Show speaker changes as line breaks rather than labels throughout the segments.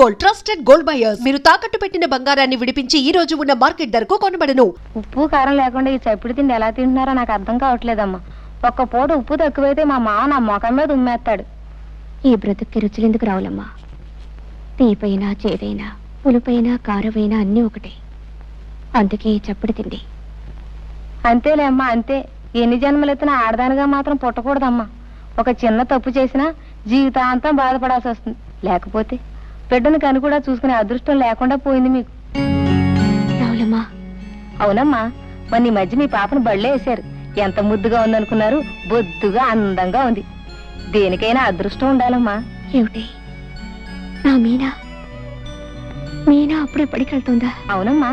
Gold trusted gold buyers. మీరు తాకట్టు పెట్టిన బంగారాన్ని విడిపించి ఈ రోజు ఉన్న మార్కెట్ ధరకు కొనబడను.
ఉప్పు కారం లేకుండా ఈ చప్పుడు తిండి ఎలా తింటున్నారో నాకు అర్థం కావట్లేదమ్మా. ఒక్క పూట ఉప్పు తక్కువైతే మా మామ నా మొఖం మీద ఉమ్మేస్తాడు.
ఈ బ్రతుక్కి రుచులెందుకు రావులమ్మా? తీపైనా చేదైనా పులుపైనా కారమైనా అన్నీ ఒకటే. అందుకే ఈ చప్పుడు తిండి.
అంతేలే అమ్మా, అంతే. ఎన్ని జన్మలెత్తినా ఆడదానిగా మాత్రం పుట్టకూడదమ్మా. ఒక చిన్న తప్పు చేసినా జీవితాంతం బాధపడాల్సి వస్తుంది. లేకపోతే బిడ్డను కని కూడా చూసుకునే అదృష్టం లేకుండా పోయింది మీకు.
రావులమ్మా.
అవునమ్మా, మొన్న ఈ మధ్య మీ పాపను బళ్ళే వేశారు. ఎంత ముద్దుగా ఉందనుకున్నారు? బొద్దుగా అందంగా ఉంది. దేనికైనా అదృష్టం ఉండాలమ్మా.
ఏమిటి నా మీనా? మీనా అప్పుడే పడికెళ్తుందా?
అవునమ్మా.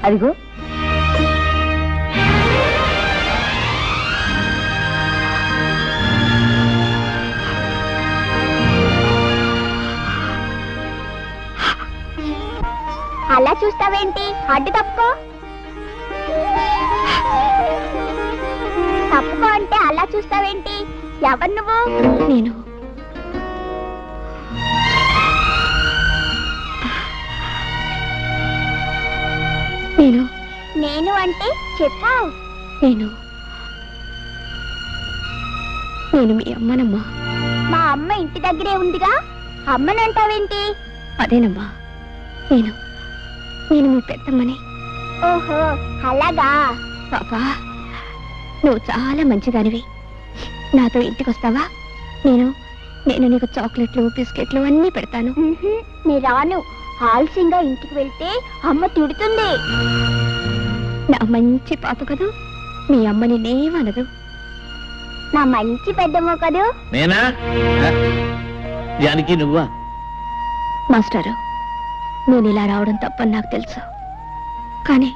అదిగో
అలా చూస్తావేంటి? అడ్డు తప్పుకో. తప్పుకో అంటే అలా చూస్తావేంటి? ఎవరు నువ్వు?
నేను నేను
నేను అంటే చెప్పావు.
నేను నేను మీ అమ్మనమ్మా.
మా అమ్మ ఇంటి దగ్గరే ఉందిగా, అమ్మనంటావేంటి?
అదేనమ్మా, నేను నేను మీ పెద్దమ్మని.
ఓహో అలాగా.
పాపా, నువ్వు చాలా మంచిదానివి. నాతో ఇంటికి వస్తావా? నేను నేను నీకు చాక్లెట్లు బిస్కెట్లు అన్నీ పెడతాను.
నీ రాను. ఆలస్యంగా ఇంటికి వెళ్తే అమ్మ తిడుతుంది.
నా మంచి పాప కదూ, మీ అమ్మ నిన్నేమనదు.
నా మంచి పెద్దమ్మ కదూ.
నేనా? జానకి నువ్వా?
మాస్టారు, నేను ఇలా రావడం తప్పని నాకు తెలుసు. కానీ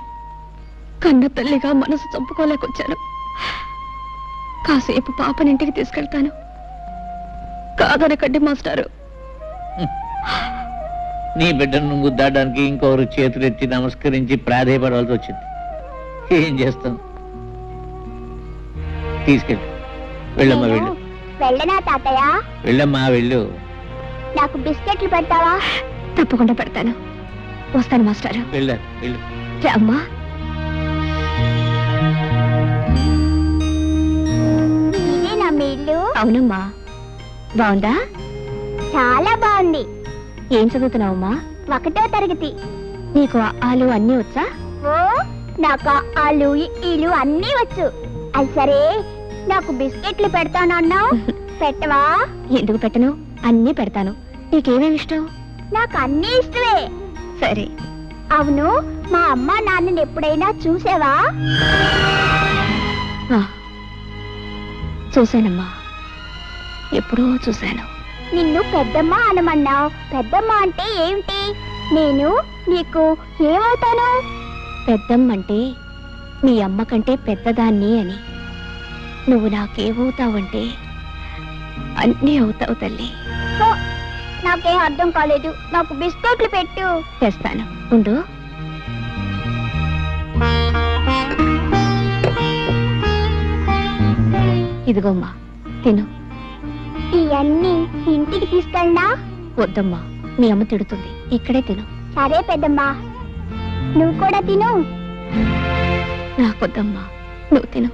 కన్న తల్లిగా మనసు చంపుకోలేకొచ్చాను. కాసేపు పాపనింటికి తీసుకెళ్తాను. కాదనకండి మాస్టారు.
నీ బిడ్డను నువ్వు దాడడానికి ఇంకొకరు చేతులెత్తి నమస్కరించి ప్రాధేయపడవలసి వచ్చింది. ఏం చేస్తాం? తీసుకెళ్ళి వెళ్ళమ్మా, వెళ్ళు.
వెళ్ళనా తాతయ్య?
వెళ్ళమ్మా, వెళ్ళు.
నాకు బిస్కెట్లు పెడతావా?
తప్పకుండా పెడతాను. వస్తాను మాస్టారు.
వెళ్ళు, వెళ్ళు.
అమ్మా.
ఇదేనా మీ ఇల్లు?
అవునమ్మా. బాగుందా?
చాలా బాగుంది.
ఏం చదువుతున్నావమ్మా?
1వ తరగతి.
నీకు ఆలు అన్నీ వచ్చా?
ఓ, నాకు ఆలు ఈలు అన్నీ వచ్చు. అది సరే, నాకు బిస్కెట్లు పెడతానన్నావు, పెట్టవా?
ఎందుకు పెట్టను? అన్నీ పెడతాను. నీకేమేమి ఇష్టం?
నాకు అన్నీ ఇష్టమే.
సరే.
అవును, మా అమ్మ నాన్నని ఎప్పుడైనా చూసావా?
చూశానమ్మా, ఎప్పుడో చూశాను.
నిన్ను పెద్దమ్మ అనమన్నావు. పెద్దమ్మ అంటే ఏమిటి? నేను నీకు ఏమవుతాను?
పెద్దమ్మంటే మీ అమ్మ కంటే పెద్దదాన్ని అని. నువ్వు నాకేమవుతావంటే అన్నీ అవుతావు తల్లి.
నాకేం అర్థం కాలేదు. నాకు బిస్కెట్లు పెట్టు.
తెస్తాను, ఉండు. ఇదిగోమ్మా, తిను.
ఇవన్నీ ఇంటికి తీసుకెళ్ళనా?
వద్దమ్మా, మీ అమ్మ తిడుతుంది. ఇక్కడే తిను.
సరే పెద్దమ్మా, నువ్వు కూడా తిను.
నాకొద్దమ్మా, నువ్వు తిను.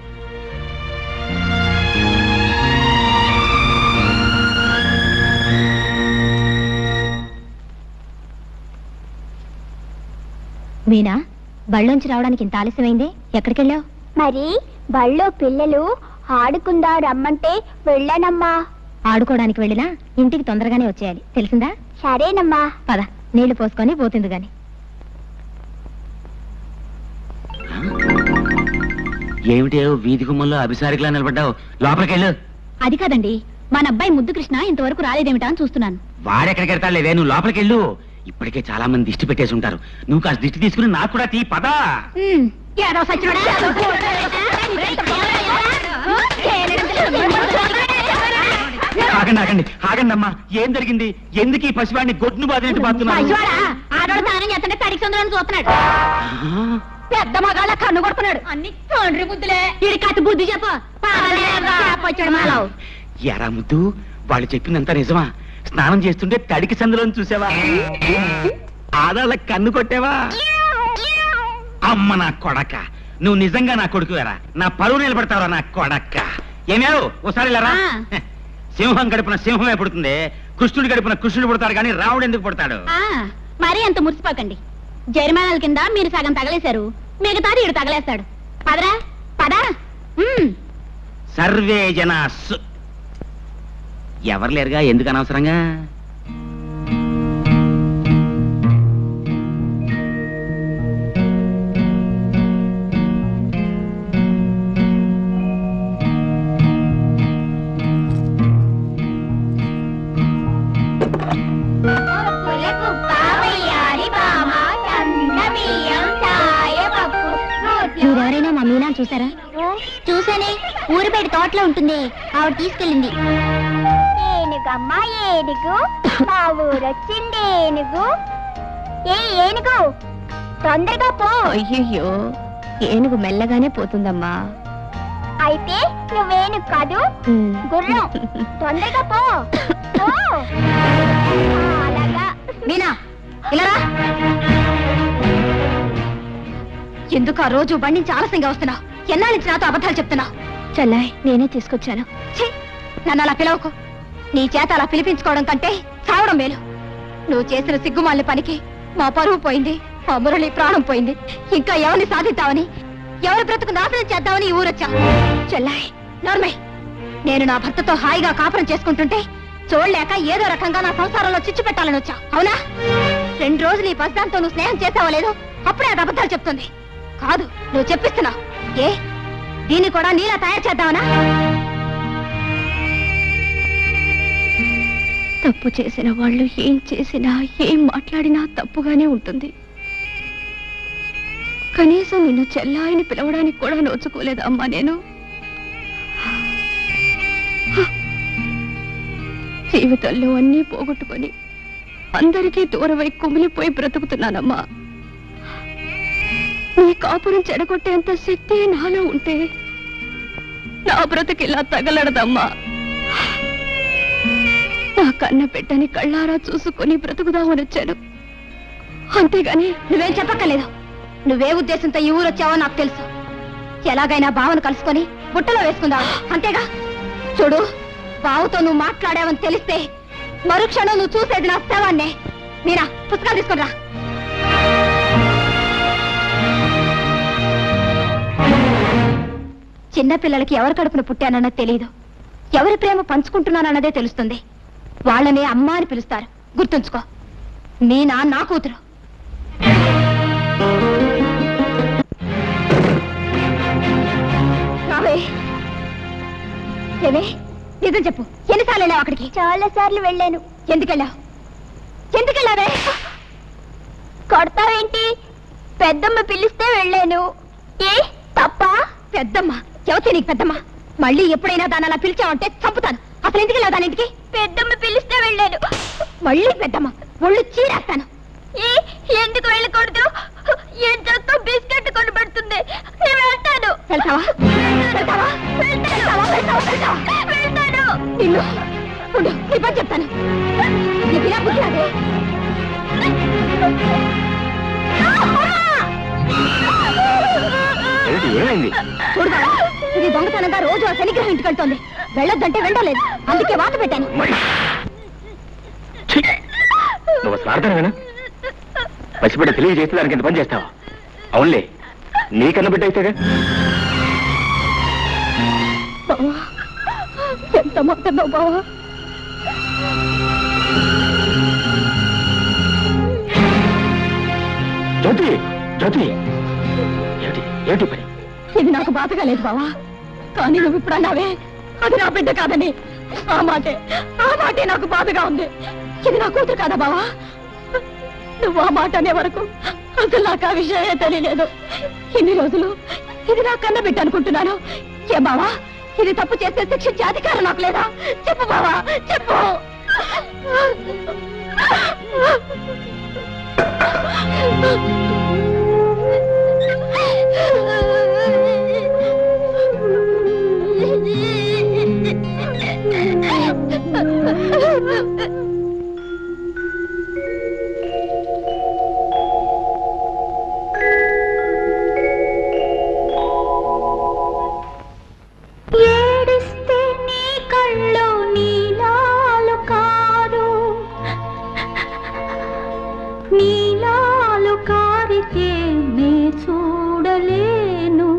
మీనా, బళ్ళోంచి రావడానికి ఇంత ఆలస్యమైంది? ఎక్కడికెళ్ళావు?
మరి బళ్ళో పిల్లలు ఆడుకుందా రమ్మంటే వెళ్ళానమ్మా.
ఆడుకోవడానికి వెళ్ళినా ఇంటికి తొందరగానే వచ్చేయాలి, తెలిసిందా?
సరేనమ్మా.
పద, నీళ్లు పోసుకొని పోతుంది గాని.
ఏమిటో వీధి గుమ్మల్లో అభిసారికలా నిలబడ్డావు? లోపలికెళ్ళు.
అది కాదండి, మన అబ్బాయి ముద్దు కృష్ణ ఇంతవరకు రాలేదేమిటా అని చూస్తున్నాను.
వాడెక్కడికి వెళ్తాలేదే, నువ్వు లోపలికెళ్ళు. ఇప్పటికే చాలా మంది దిష్టి పెట్టేసి ఉంటారు. నువ్వు కాస్త దిష్టి తీసుకుని నాకు కూడా తీ. పదా.
ఏదో సచ్చినోడా.
ఆగండి ఆగండి ఆగండి అమ్మా, ఏం జరిగింది? ఎందుకు ఈ పసివాడిని గొడ్డును బాధినట్టు బాగుతున్నాడు?
ఆడవాడు తానం చేస్తుంటే తడికి సందులను చూస్తున్నాడు. పెద్ద మగాళ్ళ కన్ను కొడుతున్నాడు. అన్ని తండ్రి బుద్ధులే. ఇది కత్తి బుద్ధి చెప్పొచ్చాడు మాలవ్.
ఎరా ముద్దు, వాళ్ళు చెప్పిందంతా నిజమా? స్నానం చేస్తుంటే తడికి సందులను చూసావా? ఆడాళ్ళ కన్ను కొట్టావా? అమ్మ నా కొడక, నువ్వు నిజంగా నా కొడుకువేరా? నా పరువు నిలబడతావరా నా కొడక్క? ఏమేవు ఒకసారి లేరా? సింహం గడుపున సింహమే పుడుతుంది, కృష్ణుడి గడుపున కృష్ణుడు పుడతాడు, కానీ రాముడు ఎందుకు పుడతాడు?
మరీ అంత మురిసిపోకండి. జరిమానాల కింద మీరు సగం తగలేశారు, మిగతాది ఈడు తగలేస్తాడు. పదరా పదా.
సర్వే జనాస్. ఎవరు లేరుగా, ఎందుకు అనవసరంగా?
మీరెవరైనా మా మీనా చూసారా? చూసానే, ఊరిపేట తోటలో ఉంటుంది, ఆవిడ తీసుకెళ్ళింది.
ఏనుగమ్మా ఏనుగు, మా ఊరొచ్చింది ఏనుగు. ఏనుగు తొందరగా పో.
అయ్యయ్యో, ఏనుగు మెల్లగానే పోతుందమ్మా.
అయితే నువ్వేనుగు కాదు, గుర్రం. తొందరగా పో. అలాగా.
మీనా ఇలా రా. ఎందుకు ఆ రోజు బండి నుంచి ఆలస్యంగా వస్తున్నావు? ఎన్నాళ్ళ నుంచి నాతో అబద్ధాలు చెప్తున్నావు? చల్లాయ్, నేనే తీసుకొచ్చాను. నన్ను అలా పిలవకు. నీ చేత అలా పిలిపించుకోవడం కంటే చావడం మేలు. నువ్వు చేసిన సిగ్గుమాలిన పనికి మా పరువు పోయింది, మా మురళి ప్రాణం పోయింది. ఇంకా ఎవరిని సాధిద్దామని, ఎవరి బ్రతుకు నాశనం చేద్దామని ఈ ఊరొచ్చా. చెల్లాయ్ నోర్మై, నేను నా భర్తతో హాయిగా కాపురం చేసుకుంటుంటే చూడలేక ఏదో రకంగా నా సంసారంలో చిచ్చు పెట్టాలని వచ్చా, అవునా? 2 రోజులు ఈ పసిదాంతో నువ్వు స్నేహం చేసావో లేదో అప్పుడే అది అబద్ధాలు చెప్తుంది. కాదు, నువ్వు చెప్పిస్తున్నావు. ఏ దీన్ని కూడా నీలా తయారు చేద్దామనా? తప్పు చేసిన వాళ్ళు ఏం చేసినా, ఏం మాట్లాడినా తప్పుగానే ఉంటుంది. కనీసం నిన్ను చెల్లాయిని పిలవడానికి కూడా నోచుకోలేదు అమ్మా నేను. జీవితంలో అన్నీ పోగొట్టుకొని అందరికీ దూరమై కుమిలిపోయి బ్రతుకుతున్నానమ్మా. నీ కాపురం చెడగొట్టేంత శక్తి నాలో ఉంటే నా బ్రతుకిలా తగలడదమ్మా. నా కన్న బిడ్డని కళ్ళారా చూసుకొని బ్రతుకుదామని వచ్చాను, అంతేగాని నువ్వేం చెప్పక్కర్లేదు. నువ్వే ఉద్దేశంతో ఈ ఊరు వచ్చావో నాకు తెలుసు. ఎలాగైనా బావను కలుసుకొని బుట్టలో వేసుకుందావు, అంతేగా? చూడు, బావుతో నువ్వు మాట్లాడావని తెలిస్తే మరుక్షణం నువ్వు చూసేది నా శవాన్నే. మీరా, పుస్తకాలు తీసుకుని రా. చిన్నపిల్లలకి ఎవరి కడుపున పుట్టానన్నది తెలియదు, ఎవరి ప్రేమ పంచుకుంటున్నానన్నదే తెలుస్తుంది. వాళ్ళనే అమ్మ అని పిలుస్తారు, గుర్తుంచుకో. మీనా నా కూతురు. ఏమే, నిజం చెప్పు, ఎన్నిసార్లు వెళ్ళావు అక్కడికి?
చాలా సార్లు వెళ్ళాను.
ఎందుకెళ్ళావు? ఎందుకెళ్ళావే?
కొడతావేంటి? పెద్దమ్మ పిలిస్తే వెళ్ళాను. ఏ తప్ప?
పెద్దమ్మ? ఎవతే నీకు పెద్దమ్మ? మళ్ళీ ఎప్పుడైనా దాన్ని అలా పిలిచావంటే చంపుతాను. అసలు ఎందుకు వెళ్ళావు దానింటికి?
పెద్దమ్మ పిలిస్తే వెళ్ళాను.
మళ్ళీ పెద్దమ్మ ఒళ్ళు చీరేస్తాను.
ఎందుకు వెళ్ళకూడదు? ఏం చేస్తా? బిస్కెట్ కొని పెడుతుంది. నేను వెళ్తాను.
వెళ్తావా? వెళ్తావా?
వెళ్తాను.
నిన్ను ఉండు, నీ పని చెప్తాను. నీకు ఇలా బుద్ధి రాదే? చూడదా, ఇది దొంగతనంగా రోజు ఆ శనిగ్రహం ఇంటికి వెళ్తోంది. వెళ్ళొద్దంటే వెళ్ళలేదు, అందుకే వాత పెట్టాను.
నువ్వు స్వార్థమేనా? పసిబిడ్డ తెలియజేస్తే దానికి ఎంత పని చేస్తావా? అవునులే, నీకన్న బిడ్డ అయితేగా.
బావా, ఎంత మాట్లాడినావు బావా?
జ్యోతి, జ్యోతి, ఏమిటి ఏమిటి పని?
ఇది నాకు బాధగా లేదు బావా, కానీ నువ్వు ఇప్పుడు అన్నావే అది నా బిడ్డ కాదని. ఆ మాటే నాకు బాధగా ఉంది. ఇది నా కూతురు కాదా బావా? నువ్వు ఆ మాట అనే వరకు అసలు నాకు ఆ విషయమే తెలియలేదు. ఇన్ని రోజులు ఇది నా కన్న బిడ్డ అనుకుంటున్నాను. ఏ బావా, ఇది తప్పు చేస్తే శిక్షించే అధికారం నాకు లేదా? చెప్పు బావా, చెప్పు.
ఏడిస్తే నీ కళ్ళు నీలాలు కారు, నీలాలు కారితే నే చూడలేను.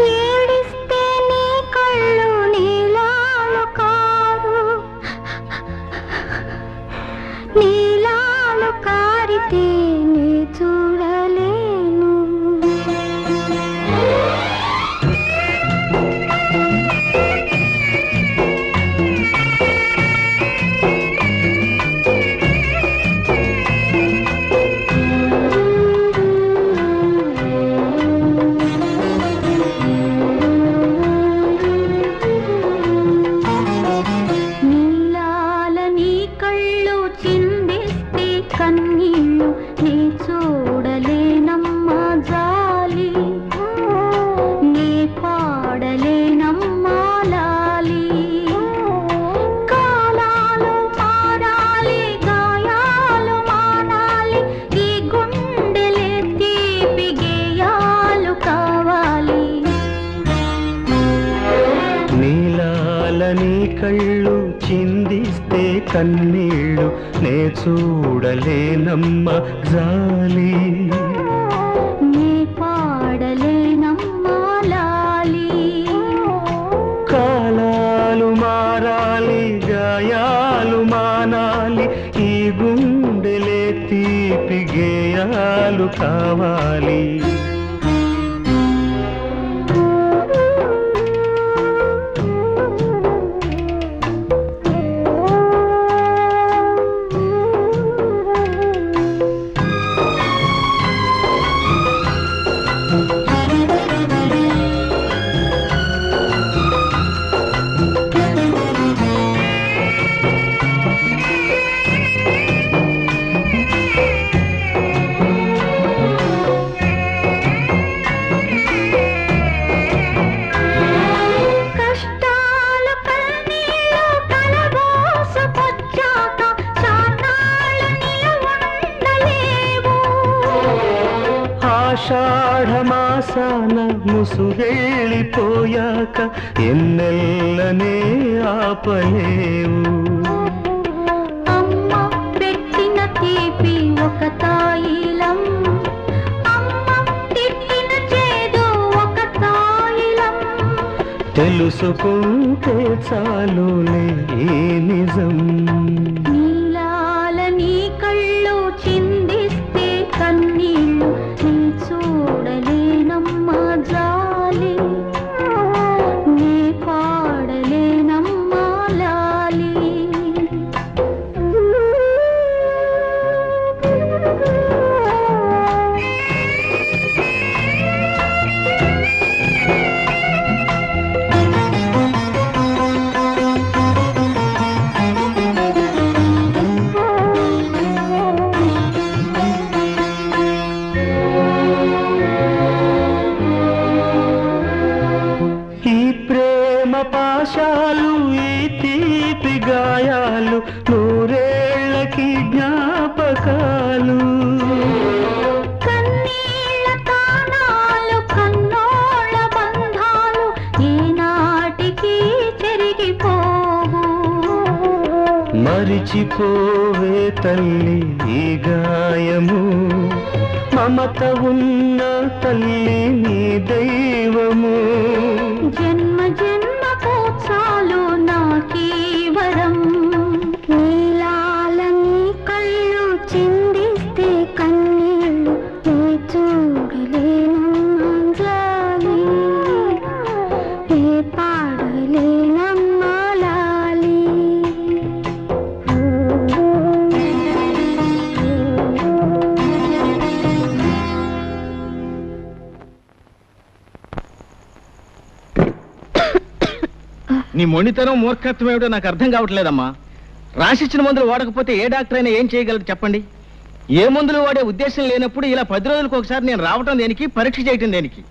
ఏడిస్తే నీ కళ్ళు నీలాలు కారు, నీలాలు కారితే నే చూడలేను. నీలాల నీ కళ్ళు చిందిస్తే కన్నీళ్ళు నీ చూడలేనమ్మా జాలి, నీ పాడలేనమ్మా లాలి. కాలాలు మారాలి, గాయాలు మానాలి, ఈ గుండెలే తీపి గేయాలు కావాలి.
నీలాల నీ కళ్ళు చిందిస్తే కన్నీళ్ళు నే చూడలేనమ్మ జాలి,
నీ పాడలేనమ్మా లాలి.
కాలాలు మారాలి, గాయాలు మానాలి, ఈ గుండెలే తీపి గేయాలు కావాలి.
కష్టాలు కన్నీళ్ళు కలబోసుకొచ్చాక చాన్నాళ్ళు నిలవండలేవు.
ఆషాఢమాసాన ముసుగెళ్ళిపోయాక ఎన్నెల్లనే ఆపలేవు.
అమ్మ పెట్టిన తీపి ఒక తాయిలం, అమ్మ తిట్టిన చేదు ఒక తాయిలం.
తెలుసుకుంటే చాలులే ఈ నిజం.
నీలాల నీ కళ్ళు చిందిస్తే కన్నీళ్ళు నీ చూడలేనమ్మా జాలి, నీ పాడలేనమ్మా లాలి.
ఈ ప్రేమ పాశాలు, ఈ తీపి గాయాలు, నూరేళ్లకి జ్ఞాపకాలు.
కన్నీళ్ళ తానాలు, కన్నోళ్ళ బంధాలు ఈనాటికి చెరిగిపోవు.
మరిచిపోవే తల్లి ఈ గాయము, మమత ఉన్న తల్లి నీ దైవము.
జన్మ జన్మకు చాలు నాకీ వరం. నీలాల నీ కళ్ళు చిందిస్తే కన్నీళ్ళు నీ చూడలేనమ్మా జాలి, నీ పాడలేనమ్మా లాలి.
నీ మొండితనం మూర్ఖత్వం ఏమిటో నాకు అర్థం కావట్లేదమ్మా. రాసిచ్చిన మందులు వాడకపోతే ఏ డాక్టర్ అయినా ఏం చేయగలరు చెప్పండి? ఏ మందులు వాడే ఉద్దేశం లేనప్పుడు ఇలా 10 రోజులకు ఒకసారి నేను రావటం దేనికి, పరీక్ష చేయటం దేనికి?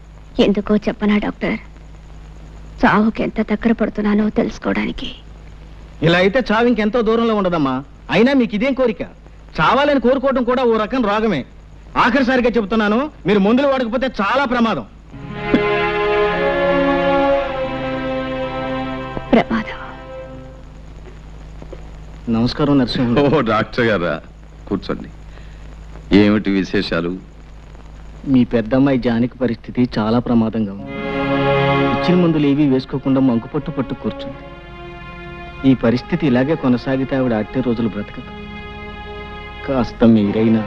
ఎందుకో చెప్పనా డాక్టర్, చావుకి ఎంత దగ్గర పడుతున్నానో తెలుసుకోవడానికి.
ఇలా అయితే చావు ఇంకెంతో దూరంలో ఉండదమ్మా. అయినా మీకు ఇదేం కోరిక? చావాలని కోరుకోవడం కూడా ఓ రకం రోగమే. ఆఖరిసారిగా చెబుతున్నాను, మీరు మందులు వాడకపోతే చాలా ప్రమాదం. నమస్కారం నరసింహ.
ఓ డాక్టర్ గారా, కూర్చోండి. ఏమిటి విశేషాలు?
మీ పెద్దమ్మాయి జానకి పరిస్థితి చాలా ప్రమాదంగా ఉంది. ఇచ్చిన మందులు ఏవీ వేసుకోకుండా మంకుపట్టు పట్టు కూర్చుంది. ఈ పరిస్థితి ఇలాగే కొనసాగితే ఆవిడ అట్టే రోజులు బ్రతకదు. కాస్త మీరైనా.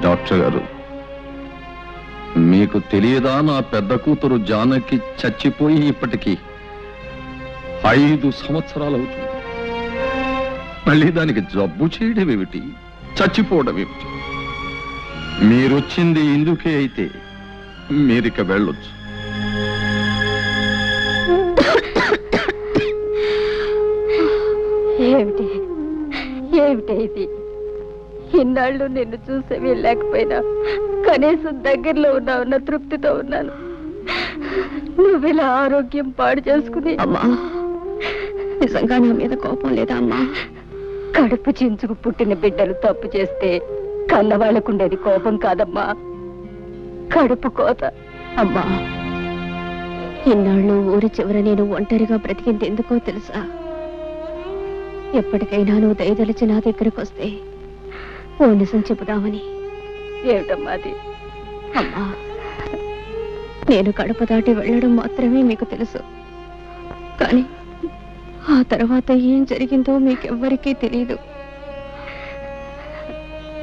డాక్టర్ గారు, మీకు తెలియదా నా పెద్ద కూతురు జానకి చచ్చిపోయి ఇప్పటికీ 5 సంవత్సరాలు అవుతుంది. మళ్ళీ దానికి జబ్బు చేయడం ఏమిటి, చచ్చిపోవడం ఏమిటి? మీరొచ్చింది ఇందుకే అయితే మీరిక వెళ్ళొచ్చు.
ఏమిటి ఏమిటి ఇది? ఇన్నాళ్ళు నిన్ను చూసే వెళ్ళలేకపోయినా కనీసం దగ్గరలో ఉన్నావున్న తృప్తితో ఉన్నాను. నువ్విలా ఆరోగ్యం పాడు చేసుకుని.
అమ్మా, నిజంగా నా మీద కోపం లేదా అమ్మా?
కడుపు చించుకు పుట్టిన బిడ్డలు తప్పు చేస్తే కన్నవాళ్ళకుండేది కోపం కాదమ్మా, కడుపు కోత.
అమ్మా, ఇన్నాళ్ళు ఊరి చివర నేను ఒంటరిగా బ్రతికింది ఎందుకో తెలుసా? ఎప్పటికైనా నువ్వు దయదలిచి నా దగ్గరకు వస్తే ఓ నిజం చెబుదామని.
ఏమిటమ్మా అది?
అమ్మా, నేను కడప దాటి వెళ్ళడం మాత్రమే మీకు తెలుసు, కానీ ఆ తర్వాత ఏం జరిగిందో మీకెవ్వరికీ తెలియదు.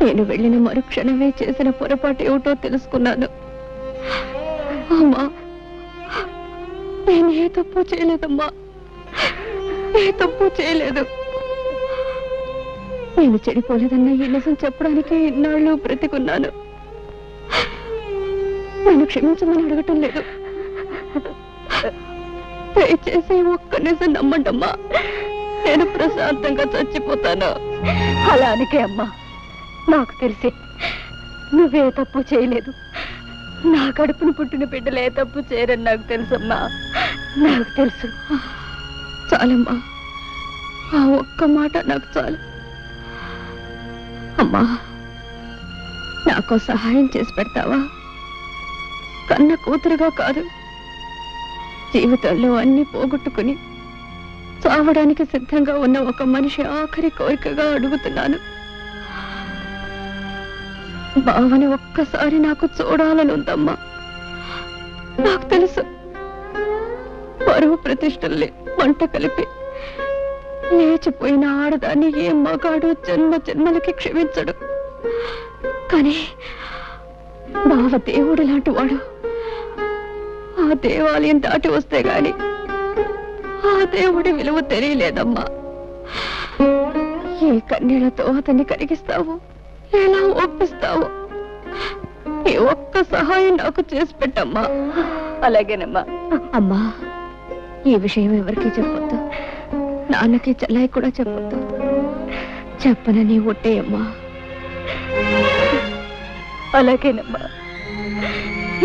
నేను వెళ్ళిన మరుక్షణమే చేసిన పొరపాటు ఏమిటో తెలుసుకున్నాను. అమ్మా, నేను ఏ తప్పు చేయలేదమ్మా, ఏ తప్పు చేయలేదు. నేను చెడిపోలేదన్న ఈ నిజం చెప్పడానికి ఇన్నాళ్ళు బ్రతికున్నాను. నేను క్షమించమని అడగటం లేదు, దయచేసి ఒక్క నిజం నమ్మండమ్మా. నేను ప్రశాంతంగా చచ్చిపోతాను.
అలానికే అమ్మా, నాకు తెలిసి నువ్వే తప్పు చేయలేదు. నా కడుపును పుట్టిన బిడ్డలు ఏ తప్పు చేయరని నాకు తెలుసమ్మా, నాకు తెలుసు.
చాలమ్మా, ఆ ఒక్క మాట నాకు చాలు. అమ్మా, నాకు సహాయం చేసి పెడతావా? కన్న కూతురుగా కాదు, జీవితంలో అన్ని పోగొట్టుకుని చావడానికి సిద్ధంగా ఉన్న ఒక మనిషి ఆఖరి కోరికగా అడుగుతున్నాను. బావని ఒక్కసారి నాకు చూడాలని ఉందమ్మా. నాకు తెలుసు, పరువు ప్రతిష్టల్ని మంట కలిపి లేచిపోయిన ఆడదాన్ని ఏ మగాడు జన్మ జన్మలకి క్షమించడు. కానీ బావ దేవుడు లాంటి వాడు. ఆ దేవాలయం దాటి వస్తే గాని ఆ దేవుడి విలువ తెలియలేదమ్మా. ఏ కన్నీళ్లతో అతన్ని కరిగిస్తావు, ఎలా ఒప్పిస్తావు? ఈ ఒక్క సహాయం నాకు చేసి పెట్టమ్మా.
అలాగేనమ్మా.
అమ్మా, ఈ విషయం ఎవరికి చెప్పొద్దు, నాన్నకి చెల్లాయి కూడా చెప్పొద్దు. చెప్పనని ఒట్టేయమ్మా.
అలాగేనమ్మా,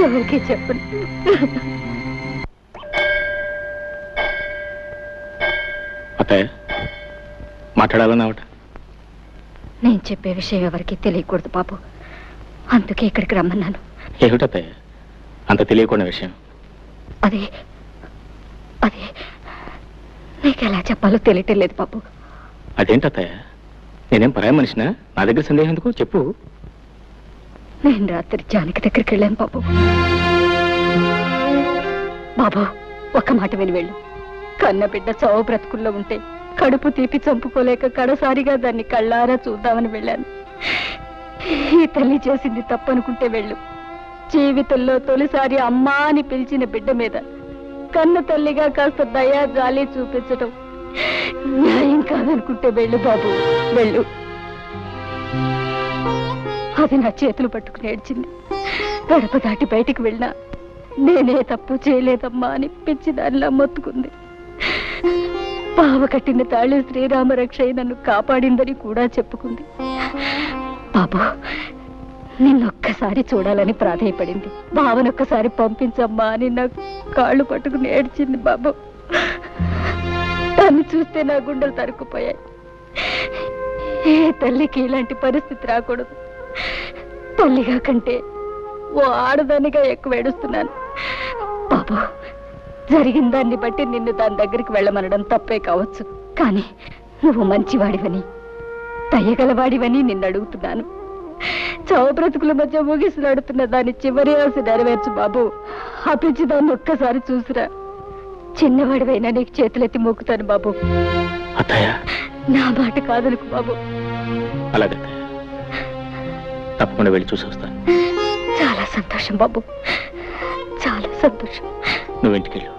ఎవరికి చెప్పను.
అత్తయ్య, మాట్లాడాలన్నావట?
నేను చెప్పే విషయం ఎవరికి తెలియకూడదు బాబు, అందుకే ఇక్కడికి రమ్మన్నాను.
ఏమిటత్తయ్య అంత తెలియకుండా విషయం?
అదే అదే నీకు ఎలా చెప్పాలో తెలియటం లేదు బాబు.
అదేంటత్తయ్య, నేనేం పరాయి మనిషినా? నా దగ్గర సందేహం ఎందుకు చెప్పు.
నేను రాత్రి జానకి దగ్గరికి వెళ్ళాను బాబు. బాబు, ఒక్క మాట విని వెళ్ళు. కన్న బిడ్డ చావు బ్రతుకుల్లో ఉంటే కడుపు తీపి చంపుకోలేక కడసారిగా దాన్ని కళ్ళారా చూద్దామని వెళ్ళాను. ఈ తల్లి చేసింది తప్పనుకుంటే వెళ్ళు. జీవితంలో తొలిసారి అమ్మా అని పిలిచిన బిడ్డ మీద కన్న తల్లిగా కాస్త దయా జాలి చూపించటం న్యాయం కాదనుకుంటే వెళ్ళు బాబు, వెళ్ళు. అది నా చేతులు పట్టుకుని ఏడ్చింది. గడప దాటి బయటికి వెళ్ళినా నేనే తప్పు చేయలేదమ్మా అని పిచ్చి దానిలా మొత్తుకుంది. బావ కట్టిన తాళి శ్రీరామ రక్ష నన్ను కాపాడిందని కూడా చెప్పుకుంది. బాబు నిన్నొక్కసారి చూడాలని ప్రాధేయపడింది. బావనొక్కసారి పంపించమ్మా అని నాకు కాళ్ళు పట్టుకుని ఏడ్చింది. బాబు దాన్ని చూస్తే నా గుండెలు తరుక్కుపోయాయి. ఏ తల్లికి ఇలాంటి పరిస్థితి రాకూడదు. తల్లిగా కంటే ఓ ఆడదానిగా ఎక్కువ ఏడుస్తున్నాను. బాబు జరిగిన దాన్ని బట్టి నిన్ను దాని దగ్గరికి వెళ్ళమనడం తప్పే కావచ్చు, కానీ నువ్వు మంచివాడివని దయగలవాడివని నిన్ను అడుగుతున్నాను. చావు బ్రతుకుల మధ్య ముగిసిలాడుతున్న దాని చివరి ఆశ నెరవేర్చు బాబు. ఆ పిచ్చి దాన్ని ఒక్కసారి చూసిరా. చిన్నవాడివైనా నీకు చేతులెత్తి మొక్కుతాను బాబు. నా మాట కాదనుకు బాబు.
అలాగే తప్పకుండా వెళ్ళి చూసి వస్తాను.
చాలా సంతోషం బాబు, చాలా సంతోషం.
నువ్వు ఇంటికెళ్ళు.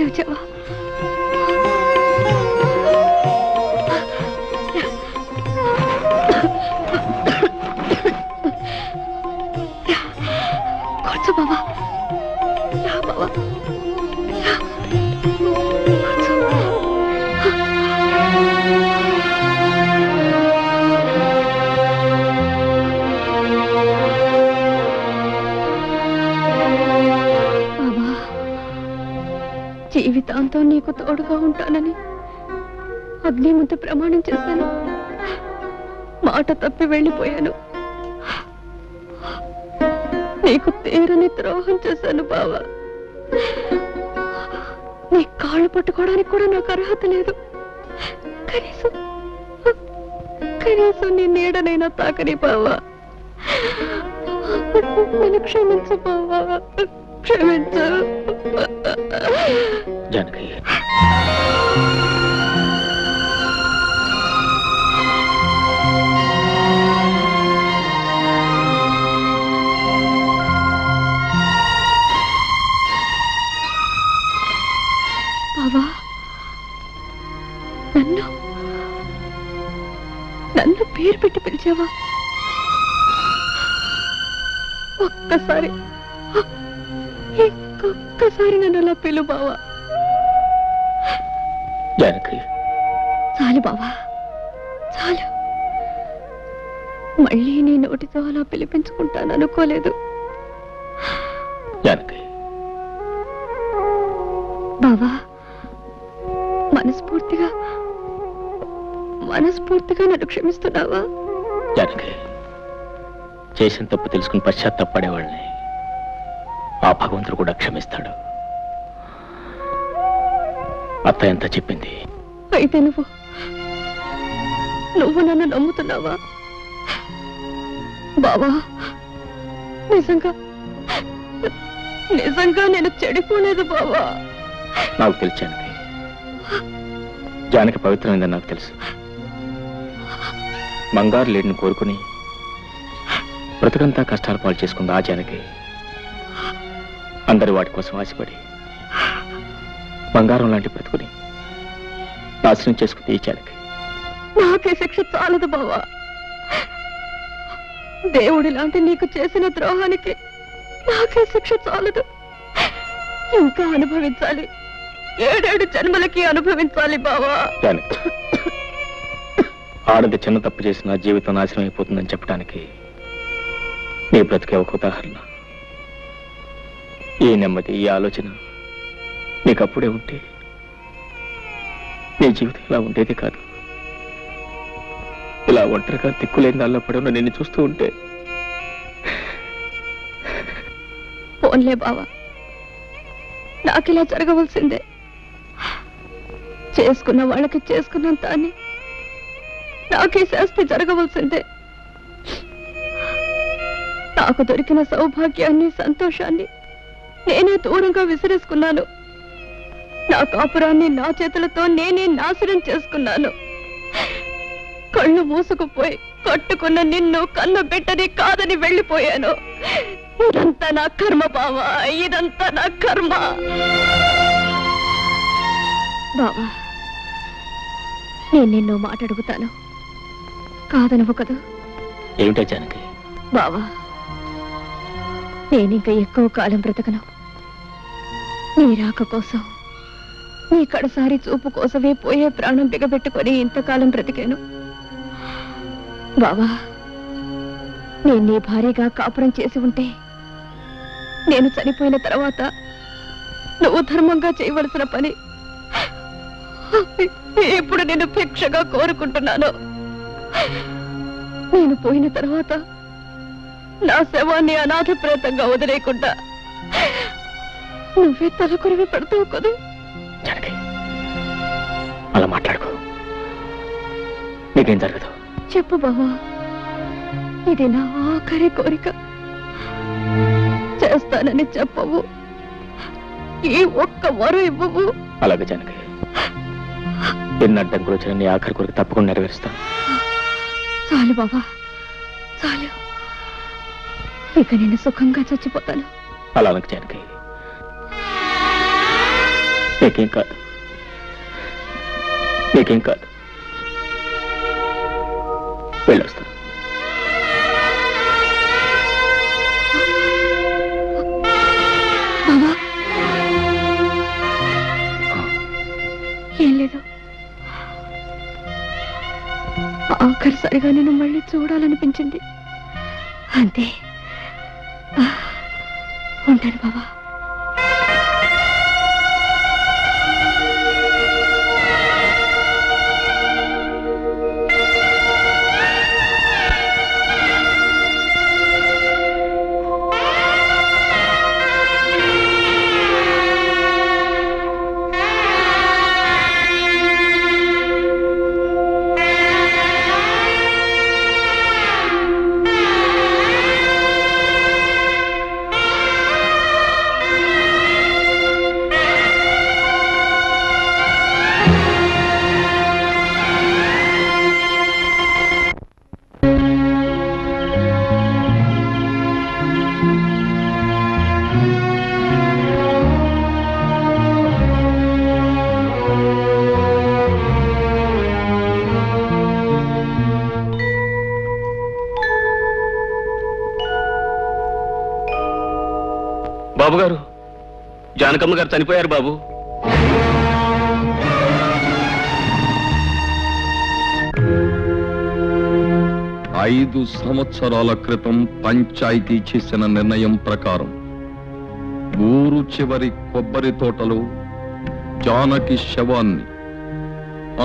వచ్చావా? కూర్చో బాబా. బాబా జీవితాంతం నీకు తోడుగా ఉంటానని అగ్ని ముందు ప్రమాణం చేశాను. మాట తప్పి వెళ్ళిపోయాను. నీకు తీరని ద్రోహం చేశాను బావా. నీ కాళ్ళు పట్టుకోవడానికి కూడా నాకు అర్హత లేదు. కనీసం నీ నీడనైనా తాకని బావా. నన్ను క్షమించు బావా, క్షమించు.
జానకి,
బావా నన్ను పేరు పెట్టి పిలిచావా? ఒక్కసారి ఇంకొక్కసారి నన్ను అలా పిలు బావా.
జానకి,
చాలు బావా, చాలు. మళ్ళీ నీ నోటితో అలా పిలిపించుకుంటాను అనుకోలేదు.
జానకి,
బావా మనస్ఫూర్తిగా నన్ను క్షమిస్తున్నావా?
జానకి, చేసిన తప్పు తెలుసుకుని పశ్చాత్తాపడేవాళ్ళని ఆ భగవంతుడు కూడా క్షమిస్తాడు. అత్త ఎంత చెప్పింది.
అయితే నువ్వు నన్ను నమ్ముతున్నావా బావా? నిజంగా నేను చెడిపోలేదు బావా.
నాకు తెలుసు జానకి, జానకి పవిత్రమైందని నాకు తెలుసు. బంగారు లేడిని కోరుకుని బ్రతుకంతా కష్టాలు పాలు చేసుకుంది ఆ జానకి. అందరి వాటి కోసం ఆశపడి బంగారం లాంటి బ్రతుకుని నాశనం చేసుకుంది ఈ జానకి.
నాకే శిక్ష చాలదు బావా. దేవుడి లాంటి నీకు చేసిన ద్రోహానికి నాకే శిక్ష చాలదు. ఇంకా అనుభవించాలి. 7 జన్మలకి అనుభవించాలి బావా.
జానకి, ఆడది చిన్న తప్పు చేసిన జీవితం నాశనం అయిపోతుందని చెప్పడానికి నీ బ్రతికే ఒక ఉదాహరణ. ఈ నెమ్మది, ఈ ఆలోచన నీకు అప్పుడే ఉంటే నీ జీవితం ఇలా ఉండేది కాదు. ఇలా ఒంటరిగా దిక్కులేని దానిలో పడి నిన్ను చూస్తూ ఉంటే.
పోన్లే బావా, నాకిలా జరగవలసిందే. చేసుకున్న వాళ్ళకి చేసుకున్నంత అని నాకే శాస్తి జరగవలసిందే. నాకు దొరికిన సౌభాగ్యాన్ని, సంతోషాన్ని నేనే దూరంగా విసిరేసుకున్నాను. నా కాపురాన్ని నా చేతులతో నేనే నాశనం చేసుకున్నాను. కళ్ళు మూసుకుపోయి కట్టుకున్న నిన్ను కన్న బిడ్డని కాదని వెళ్ళిపోయాను. ఇదంతా నా కర్మ బావా, ఇదంతా నా కర్మ. బావా, నేను నిన్ను మాట అడుగుతాను, కాదనవు కదా?
ఏమిటా జానకి?
బావా, నేనింక ఎక్కువ కాలం బ్రతకను. నీ రాక కోసం, నీ కడసారి చూపు కోసమే పోయే ప్రాణం బిగబెట్టుకొని ఇంతకాలం బ్రతికాను. బావా, నేను నీ భార్యగా కాపురం చేసి ఉంటే నేను చనిపోయిన తర్వాత నువ్వు ధర్మంగా చేయవలసిన పని ఇప్పుడు నేను భిక్షగా కోరుకుంటున్నాను. నేను పోయిన తర్వాత నా శవాన్ని అనాథ ప్రేతంగా వదిలేకుండా నువ్వే తలకొరివి పెడతావు కదా?
అలా మాట్లాడుకో, నీకేం జరగదు.
చెప్పు బావా, ఇది నా ఆఖరి కోరిక. చేస్తానని చెప్పవు, ఈ ఒక్క వరం ఇవ్వవు.
అలాగే జానకి, ఎన్ని అడ్డంకులు వచ్చిన నీ ఆఖరి కోరిక తప్పకుండా నెరవేరుస్తాను.
చాలు బావా, చాలు. ఇక నేను సుఖంగా చచ్చిపోతాను.
అలా అనకు జానకి, నీకేం కాదు, నీకేం కాదు. వెళ్ళొస్తాను.
బావా, ఏం లేదు. ఆఖరిసారిగా నేను మళ్ళీ చూడాలనిపించింది, అంతే. ఉంటాను బావా.
బాబు గారు, జానకమ్మ గారు చనిపోయారు బాబు.
ఐదు సంవత్సరాల క్రితం పంచాయతీ చేసిన నిర్ణయం ప్రకారం ఊరు చివరి కొబ్బరి తోటలో జానకి శవాన్ని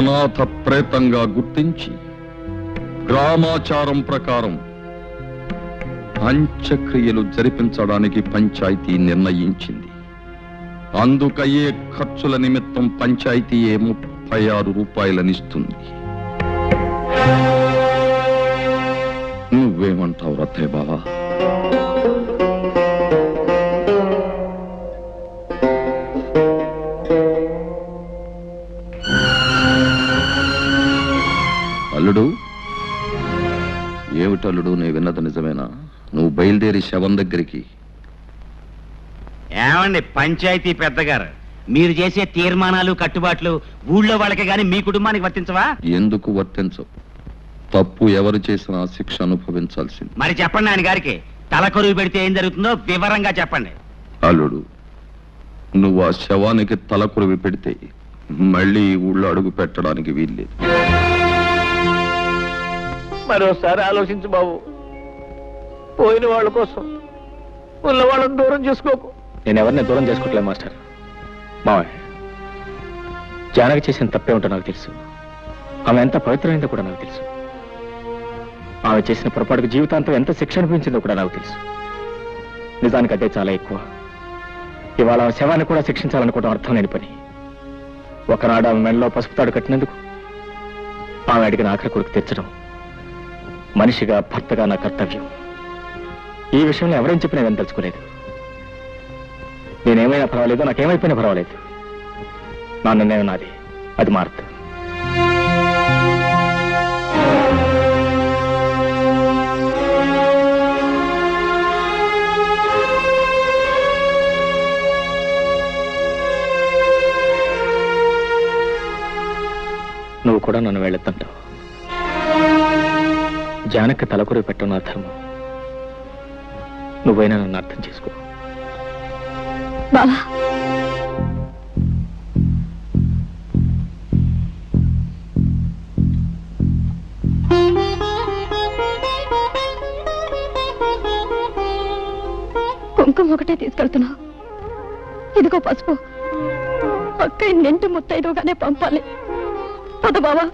అనాథ ప్రేతంగా గుర్తించి గ్రామాచారం ప్రకారం అంత్యక్రియలు జరిపించడానికి పంచాయతీ నిర్ణయించింది. అందుకయ్యే ఖర్చుల నిమిత్తం పంచాయతీయే 36 రూపాయలనిస్తుంది. నువ్వేమంటావు రత్తయ్య బావా? అల్లుడు, ఏమిటల్లుడు నీ విన్నది నిజమేనా? నువ్వు బయలుదేరి శవం దగ్గరికి.
ఏమండి పంచాయతీ పెద్దగారు, మీరు చేసే తీర్మానాలు కట్టుబాట్లు ఊళ్ళో వాళ్ళకి గాని మీ కుటుంబానికి వర్తించవా?
ఎందుకు వర్తించవు? తప్పు ఎవరు చేసినా శిక్ష అనుభవించాల్సింది.
మరి చెప్పండి ఆయన గారికి, తలకొరువు పెడితే ఏం జరుగుతుందో వివరంగా చెప్పండి.
అల్లుడు, నువ్వు ఆ శవానికి తలకొరివి పెడితే మళ్ళీ ఊళ్ళో అడుగు పెట్టడానికి వీల్లేదు.
మరోసారి ఆలోచించు బాబు. పోయిన వాళ్ళ కోసం ఉన్న వాళ్ళని దూరం చేసుకోకు. నేను ఎవరిని దూరం చేసుకోవట్లేదు మాస్టర్. మావయ్య, జానకి చేసిన తప్పే ఉంటో నాకు తెలుసు. ఆమె ఎంత పవిత్రమైందో కూడా నాకు తెలుసు. ఆమె చేసిన పొరపాటుకు జీవితాంతం ఎంత శిక్ష అనిపించిందో కూడా నాకు తెలుసు. నిజానికి అదే చాలా ఎక్కువ. ఇవాళ ఆమె శవాన్ని కూడా శిక్షించాలనుకోవడం అర్థం లేని పని. ఒకనాడు ఆమె మెడలో పసుపు తాడు కట్టినందుకు ఆమె అడిగిన ఆఖరి కొరకు తీర్చడం మనిషిగా, భర్తగా నా కర్తవ్యం. ఈ విషయంలో ఎవరేం చెప్పినా నేను తెలుసుకోలేదు. నేనేమైనా పర్వాలేదు, నాకేమైపోయినా పర్వాలేదు. నా నిర్ణయం నాది, అది మారదు. నువ్వు కూడా నన్ను వెళ్ళొద్దంటావు. జానకి తలకొరి పెట్టడం నా ధర్మం. నువ్వైనా నన్ను అర్థం చేసుకో.
బావా, కుంకుమ ఒకటే తీసుకెళ్తున్నా. ఇదిగో పసుపు. అక్కయ్య నింటి ముత్తైదుగానే పంపాలి. పద బావా.